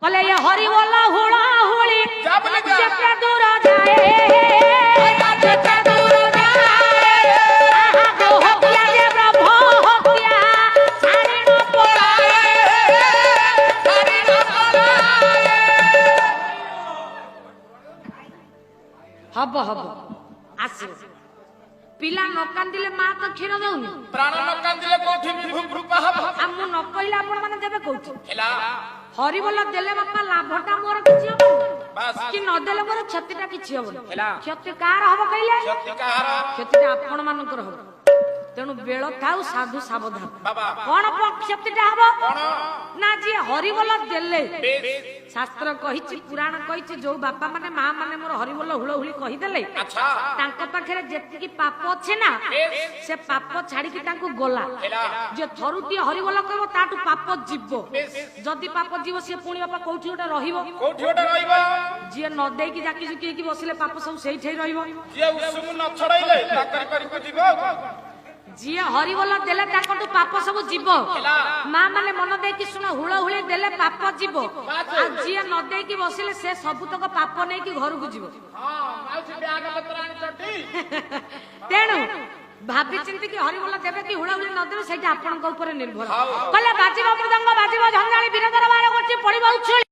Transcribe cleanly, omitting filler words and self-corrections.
कले ये हरि बोला हुड़ा हुड़ी जितना दूर जाए जितना दूर जाए आहा हो गया ये प्रभु हो गया सारी न पड़ाए सारी न पड़ाए हब हब आसे पिला न कांदिले मां तो क्षीर दउनी प्राण न कांदिले कोठी भूख रूपा हब आ मु न कइला आपण माने देबे कहू हेला हरि बोला देले बापा लाभटा मोर किछि हबो बस कि न देले मोर क्षतिटा किछि हबो हेला क्षति कार हबो कइले क्षति कार क्षतिटा आपण मानकर हबो तेनु बेळ थाउ साधु सावधान बाबा कोन क्षतिटा हबो कोन ना जी हरि बोला देले शास्त्र कहिछि पुराण कहिछि जो बापा माने मां माने मोर हरि बोला हुळ हुଳି कहि देले अच्छा तांको पाखरे जेतिकी पाप अछि ना से पाप छाडी की तांको गोला जे थरुती हरि बोला कहबो ताटू पाप जिवो जदी पाप जीव से पुणी बापा कोठी ओटा रहिबो कोठी ओटा रहिबो जे न देई की जाकी जुकी की बसिले पाप सब सेई ठई रहिबो जे उसमु न छड़ाइले ताकरी करी को जीवो जिए हरि बोला देले ताकटू पाप सब जीवो मां माने मन देई की सुनो हुळ हुଳି देले पाप जीवो आ जिए न देई की बसिले से सब तक पाप नै की घर को जीवो हां माउसी ब्याग पत्र आनी चटी तेणु भाभी चिंती की हरि बोला देबे की हुळ हुଳି न देबे सेटा आपन को ऊपर निर्भर कले बाजीबो मृदंग बाजीबो झंझाणी वीर दरबार करछि पड़िबो उछुली